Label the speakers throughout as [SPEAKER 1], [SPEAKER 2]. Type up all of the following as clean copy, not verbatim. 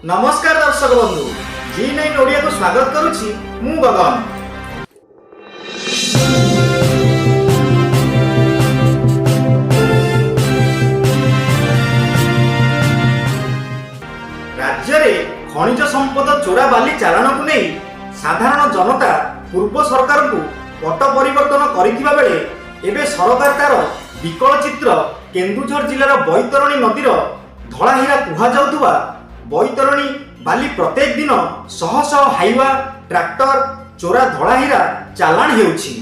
[SPEAKER 1] नमस्कार दर्शक बंधु G9 ओडिया को स्वागत करुछि मु गगन। राज्य रे खनिज संपद चोरा बाली चालान को नहीं साधारण जनता पूर्व सरकार को पट परिवर्तन करिथिबा बेले एबे सरकार तार विकल चित्र केन्दुझर जिलार बैतरणी नदीर धलाहीरा कुहा जाउथुबा बैतरणी बाली प्रत्येक दिन शह शह हाइवा ट्रैक्टर चोरा धलाहीरा चालान हेउछि।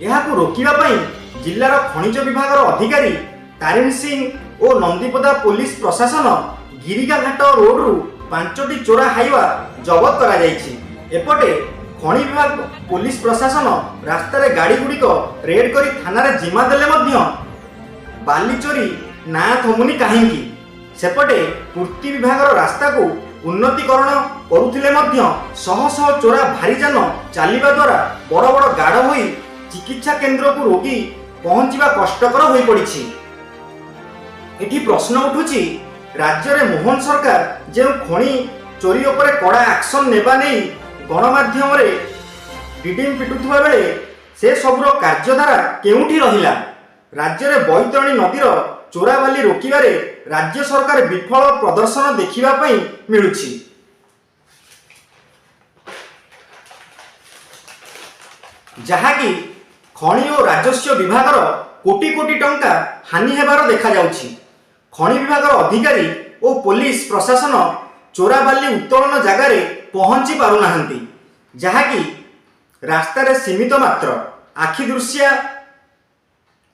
[SPEAKER 1] एहाकु रोकिबा पई जिल्लार खनिज विभागर अधिकारी तारिण सिंह और नंदीपदा पुलिस प्रशासन गिरिगा घाट रोड रु 5टी चोरा हाइवा जबत करा जायछि। एपटे खनि विभाग पुलिस प्रशासन रास्ता रे गाड़ी गुड़िक रेड करी थाना रे जिम्मा देले मध्य बाली चोरी ना थमुनी काहेकि सेपटे पूर्ति विभागर रास्ता को उन्नतीकरण करुथिले मध्य शह शह चोरा भारी जान चलिबा द्वारा बड़ बड़ गाड़ होई चिकित्सा केंद्र को रोगी पहुंचवा कष्टकर होई पड़िछि। एठी प्रश्न उठुछि राज्य रे मोहन सरकार जे खनि चोरी उपरे कड़ा एक्शन नेबा नै गणमाध्यम रे डिडिम पिटुथुवा बेले से सबरो कार्यधारा केउठी रहिला। राज्य रे बैतरणी नदीर चोराबाली रोकिबारे राज्य सरकार विफल प्रदर्शन देखिबा पई मिलुछि। जहाँकि खनि और राजस्व विभागर कोटी कोटी टंका हानि हेबार देखा जाउछि। खनि विभागर अधिकारी और पुलिस प्रशासन चोराबाली उत्तोलन जगार पहुंची पारु नाहंती, जहाँकि रास्ता रे सीमित मात्र आखि दृश्या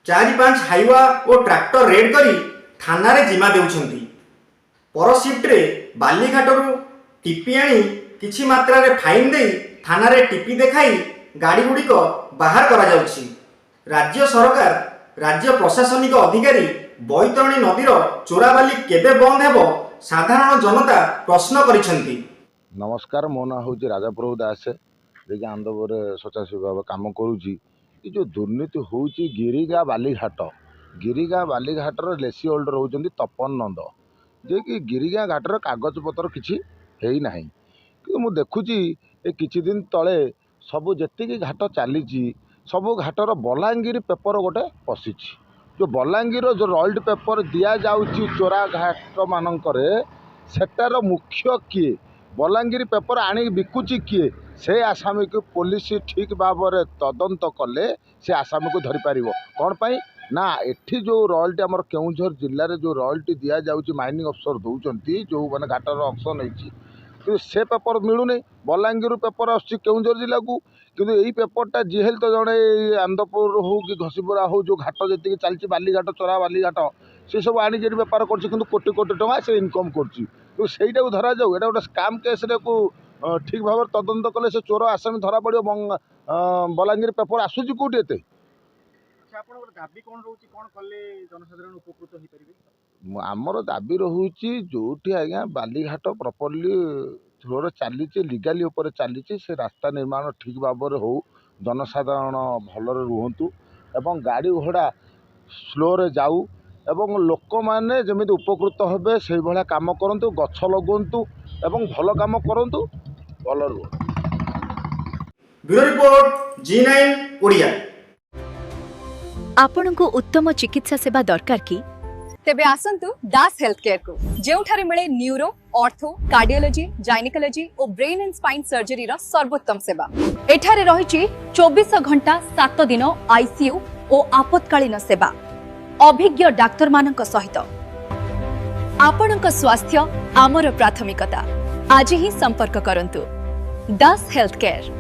[SPEAKER 1] 4-5 हाइवा और ट्रैक्टर रेड करी थाना रे जिम्मा देउछंती। पर शिफ्ट रे बालीघाटरू टिपी आनी किछि मात्रा रे फाइन दे थाना रे टिपी देखाई गाड़ी गुड़िक बाहर करा जाउछि। राज्य सरकार राज्य प्रशासनिक अधिकारी बैतरणी नदीर चोराबाली केबे बंद हेबो साधारण जनता प्रश्न करिसंती।
[SPEAKER 2] नमस्कार, मो ना हूँ राजा प्रभु दास जे आंदपुर स्वच्छासेवी भाव कम करुँची। जो दुर्नीति हूँ गिरिगा बालीघाटर लेसी होल्डर होती तपन नंद जे कि गिरिगा घाटर कागज पत्र किसी है ना कि मुझे देखुची किछि दिन तले सबू जी घाट चली सबू घाटर बलांगीर पेपर गोटे पशि जो बलांगीर जो रॉयल्टी पेपर दि जाऊँगी चोरा घाट मानकरे सेटार मुख्य किए बलांगीर पेपर आनी बिकुची किए से आसामी को पुलिस ठीक भाव में तदंत कले से आसामी को धरी पार कौन पाई ना एठी जो रॉयल्टी आमर केउझर जिले में जो रॉयल्टी दि जाऊँगी माइनिंग अफसर दौरान जो मैंने घाटर ऑक्शन होती से पेपर मिलूनी बलांगीर पेपर आउझर जिला को किंतु यही पेपरटा जीहेल तो जड़े आंदपुर हो कि घसीपुरा हो जो घाट जी चलती बालीघाट चोरा बालीघाट से सब आनिक बेपार कर कोटी कोटी टଙ୍କା से इनकम कर धरा जाऊ एटा गोटे स्काम केस को ठीक भाव तदंत कले से चोर आसामी धरा पड़ो बलांगीर पेपर आसूची कौटी एते आमर दाबी रोचे जोटी आज्ञा बालीघाट प्रॉपर्ली रोड चली लीगाली उपर चली से रास्ता निर्माण ठीक भाव में हो जनसाधारण भलरे रुहतु एवं गाड़ी घोड़ा स्लो रे जाऊ एवं लोक मैंने जमी उपकृत हे से भाया कम करूँ गछ लगुंतु एवं भल कम करूँ भल रुह।
[SPEAKER 1] Bureau report G9 Odia.
[SPEAKER 3] आपनको उत्तम चिकित्सा सेवा दरकार कि
[SPEAKER 4] तेबे आसंतु दास हेल्थ केयर को जेउठारे मिले न्यूरो ऑर्थो कार्डियोलॉजी गायनेकोलॉजी और ब्रेन एंड स्पाइन सर्जरी रा सर्वोत्तम सेवा। एठारे रहिछि 24 घंटा 7 दिन आईसीयू और आपतकालीन सेवा अभिज्ञ डाक्टर मानक सहित। आपणक स्वास्थ्य आमर प्राथमिकता। आज ही संपर्क करंतु दास हेल्थ केयर।